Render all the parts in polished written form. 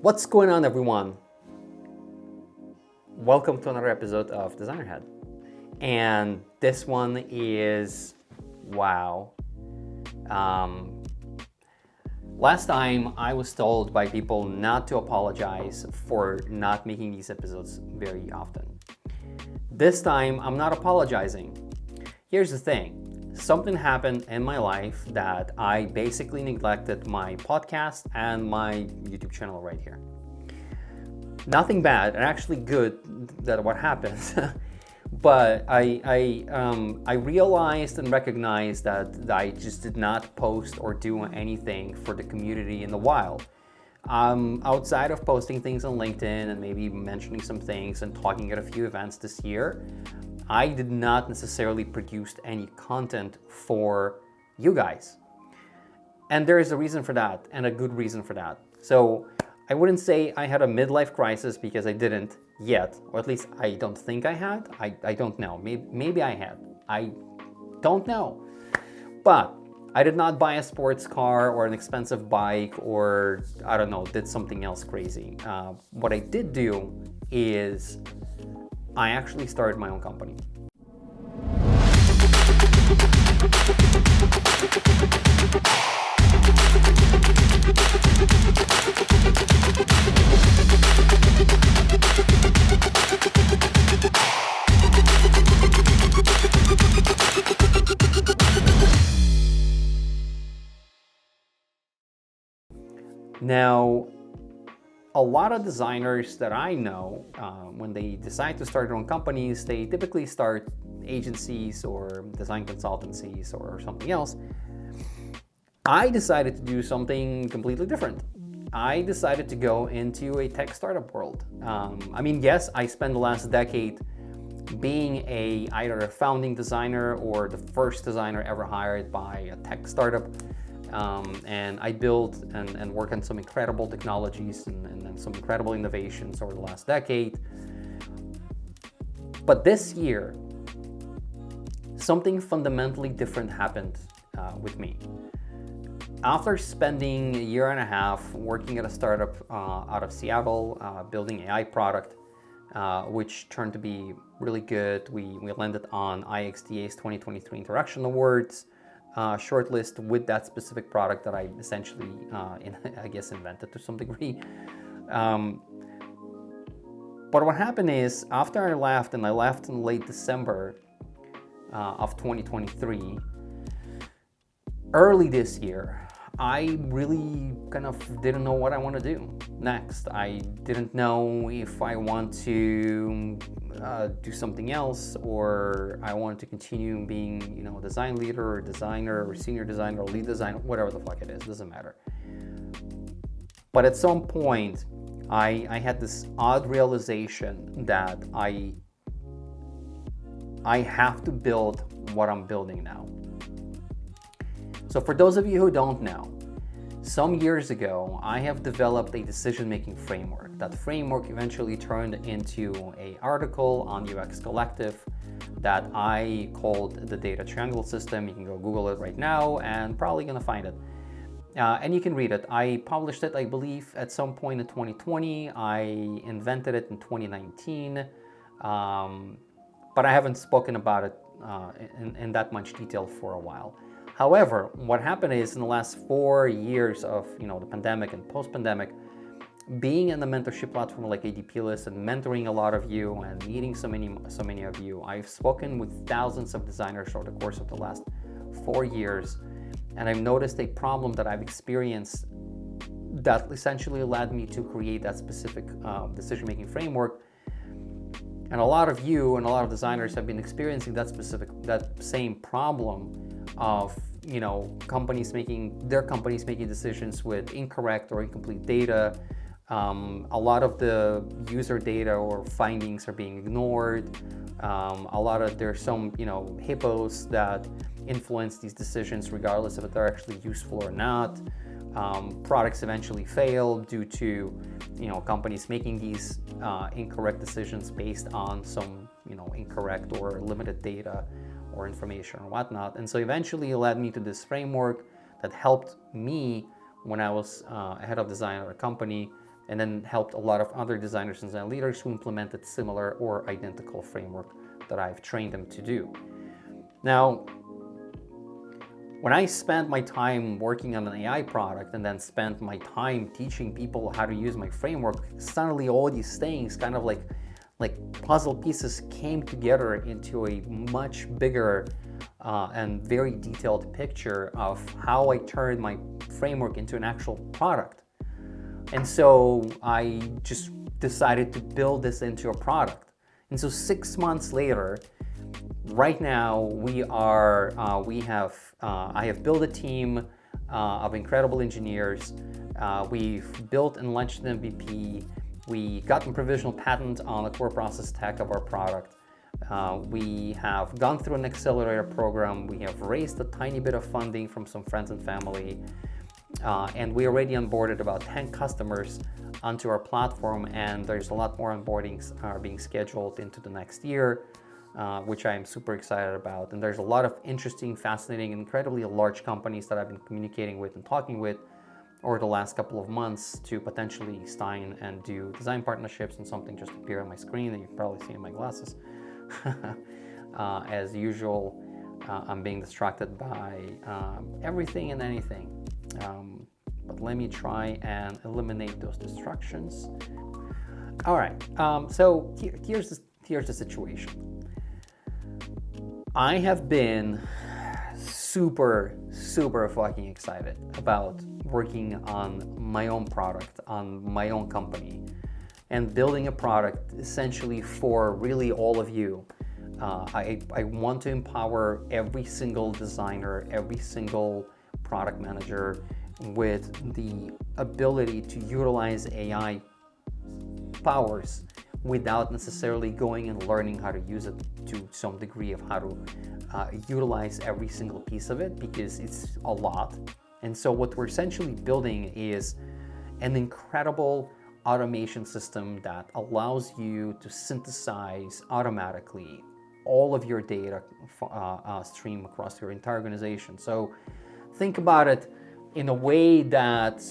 What's going on, everyone? Welcome to another episode of Designer Head. And this one is, wow. Last time I was told by people not to apologize for not making these episodes very often. This time I'm not apologizing. Here's the thing. Something happened in my life that I basically neglected my podcast and my YouTube channel right here. Nothing bad, and actually good that what happened. But I realized and recognized that I just did not post or do anything for the community in a while. Outside of posting things on LinkedIn and maybe mentioning some things and talking at a few events this year, I did not necessarily produce any content for you guys. And there is a reason for that, and a good reason for that. So I wouldn't say I had a midlife crisis, because I didn't yet, or at least I don't think I had. I don't know. Maybe I had. I don't know. But I did not buy a sports car or an expensive bike, or I don't know, did something else crazy. What I did do is I actually started my own company. Now, a lot of designers that I know, when they decide to start their own companies, they typically start agencies or design consultancies or something else. I decided to do something completely different. I decided to go into a tech startup world. Yes, I spent the last decade being either a founding designer or the first designer ever hired by a tech startup. And I built and worked on some incredible technologies and some incredible innovations over the last decade. But this year, something fundamentally different happened with me. After spending a year and a half working at a startup out of Seattle, building AI product, which turned to be really good, we landed on IXDA's 2023 Interaction Awards shortlist with that specific product that I essentially, invented to some degree. But what happened is, after I left in late December of 2023, early this year, I really kind of didn't know what I want to do next. I didn't know if I want to do something else, or I wanted to continue being, a design leader or designer or senior designer or lead designer, whatever the fuck it is, doesn't matter. But at some point, I had this odd realization that I have to build what I'm building now. So for those of you who don't know, some years ago, I have developed a decision-making framework. That framework eventually turned into an article on UX Collective that I called the Data Triangle System. You can go Google it right now and probably gonna find it. And you can read it. I published it, I believe, at some point in 2020. I invented it in 2019, but I haven't spoken about it in that much detail for a while. However, what happened is, in the last 4 years of the pandemic and post-pandemic, being in the mentorship platform like ADPlist and mentoring a lot of you and meeting so many of you, I've spoken with thousands of designers over the course of the last 4 years, and I've noticed a problem that I've experienced that essentially led me to create that specific decision-making framework. And a lot of you and a lot of designers have been experiencing that same problem of companies making decisions with incorrect or incomplete data. A lot of the user data or findings are being ignored. There's some hippos that influence these decisions regardless if they're actually useful or not. Products eventually fail due to companies making these incorrect decisions based on some incorrect or limited data or information or whatnot. And so eventually it led me to this framework that helped me when I was a head of design at a company and then helped a lot of other designers and design leaders who implemented similar or identical framework that I've trained them to do. Now, when I spent my time working on an AI product and then spent my time teaching people how to use my framework, suddenly all these things kind of like puzzle pieces came together into a much bigger and very detailed picture of how I turned my framework into an actual product. And so I just decided to build this into a product. And so 6 months later, right now I have built a team of incredible engineers. We've built and launched an MVP. We got a provisional patent on the core process tech of our product. We have gone through an accelerator program. We have raised a tiny bit of funding from some friends and family. And we already onboarded about 10 customers onto our platform, and there's a lot more onboardings are being scheduled into the next year, which I am super excited about. And there's a lot of interesting, fascinating, incredibly large companies that I've been communicating with and talking with over the last couple of months to potentially sign and do design partnerships, and something just appeared on my screen that you can probably see in my glasses. As usual, I'm being distracted by everything and anything. But let me try and eliminate those distractions. All right, so here's the situation. I have been super fucking excited about working on my own product, on my own company, and building a product essentially for really all of you. I want to empower every single designer, every single product manager with the ability to utilize AI powers without necessarily going and learning how to use it to some degree of how to utilize every single piece of it, because it's a lot. And so what we're essentially building is an incredible automation system that allows you to synthesize automatically all of your data stream across your entire organization. So think about it in a way that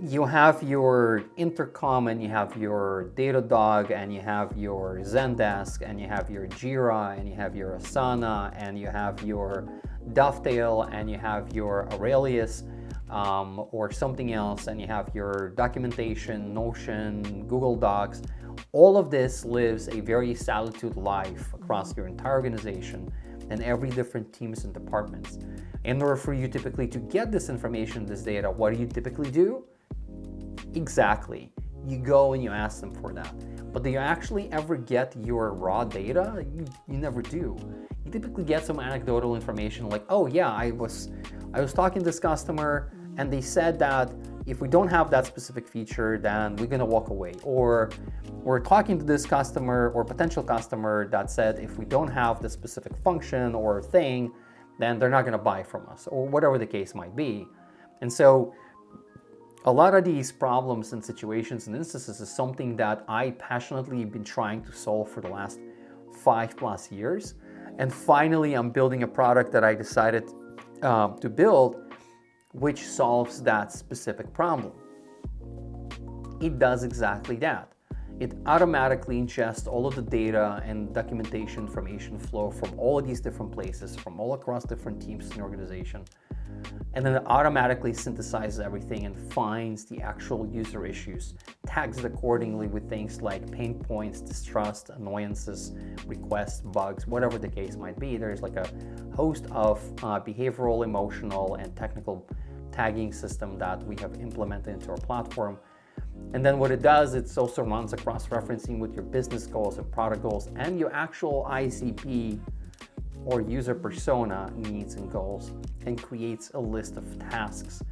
you have your intercom, and you have your Datadog, and you have your Zendesk, and you have your Jira, and you have your Asana, and you have your Dovetail, and you have your Aurelius, or something else, and you have your documentation, Notion, Google Docs. All of this lives a very solitude life across your entire organization and every different teams and departments. In order for you typically to get this information, this data, what do you typically do? Exactly. You go and you ask them for that. But do you actually ever get your raw data? You never do. You typically get some anecdotal information like, oh yeah, I was talking to this customer and they said that if we don't have that specific feature, then we're gonna walk away. Or we're talking to this customer or potential customer that said if we don't have this specific function or thing, then they're not gonna buy from us, or whatever the case might be. And so a lot of these problems and situations and instances is something that I passionately been trying to solve for the last 5+ years. And finally, I'm building a product that I decided to build, which solves that specific problem. It does exactly that. It automatically ingests all of the data and documentation information flow from all of these different places, from all across different teams in the organization. And then it automatically synthesizes everything and finds the actual user issues, tags it accordingly with things like pain points, distrust, annoyances, requests, bugs, whatever the case might be. There's like a host of behavioral, emotional, and technical tagging system that we have implemented into our platform. And then what it does, it also runs a cross-referencing with your business goals and product goals and your actual ICP or user persona needs and goals, and creates a list of tasks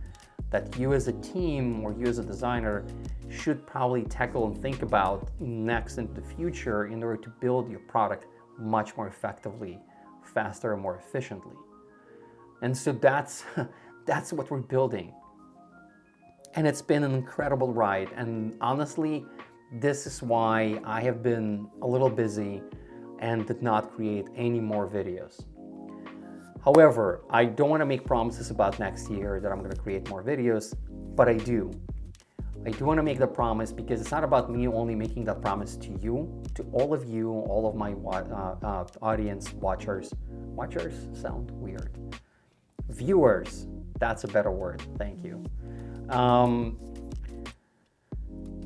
that you as a team or you as a designer should probably tackle and think about next in the future in order to build your product much more effectively, faster, and more efficiently. And so that's what we're building. And it's been an incredible ride. And honestly, this is why I have been a little busy and did not create any more videos. However, I don't want to make promises about next year that I'm going to create more videos. but I do want to make the promise, because it's not about me only making that promise to you, to all of you, all of my audience, watchers sound weird, viewers, that's a better word, thank you.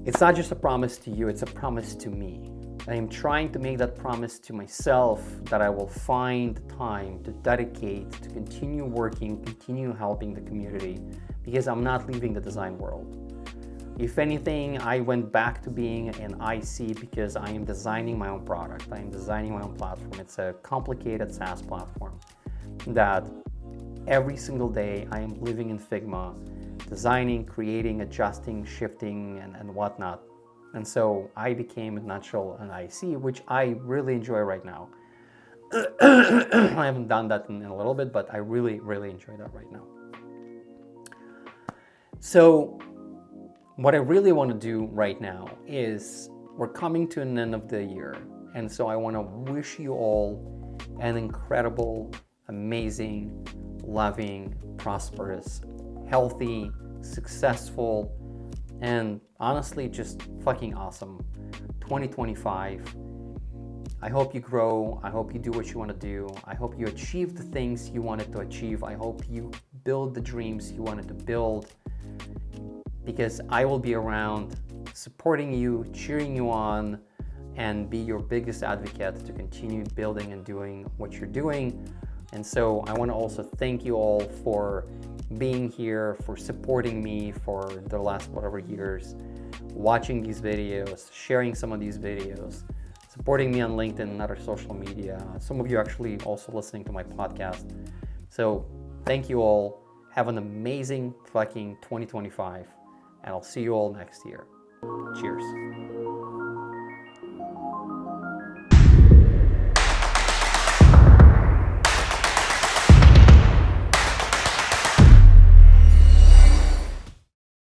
It's not just a promise to you, it's a promise to me. I am trying to make that promise to myself, that I will find time to dedicate to continue working, continue helping the community, because I'm not leaving the design world. If anything, I went back to being an IC because I am designing my own product. I am designing my own platform. It's a complicated SaaS platform that every single day I am living in Figma, designing, creating, adjusting, shifting, and whatnot. And so I became a natural an IC, which I really enjoy right now. I haven't done that in a little bit, but I really, really enjoy that right now. So what I really want to do right now is, we're coming to an end of the year. And so I want to wish you all an incredible, amazing, loving, prosperous, healthy, successful, and honestly just fucking awesome 2025. I hope you grow. I hope you do what you want to do. I hope you achieve the things you wanted to achieve. I hope you build the dreams you wanted to build, because I will be around supporting you, cheering you on, and be your biggest advocate to continue building and doing what you're doing. And so I want to also thank you all for being here, for supporting me for the last whatever years, watching these videos, sharing some of these videos, supporting me on LinkedIn and other social media. Some of you actually also listening to my podcast. So thank you all. Have an amazing fucking 2025, and I'll see you all next year. Cheers.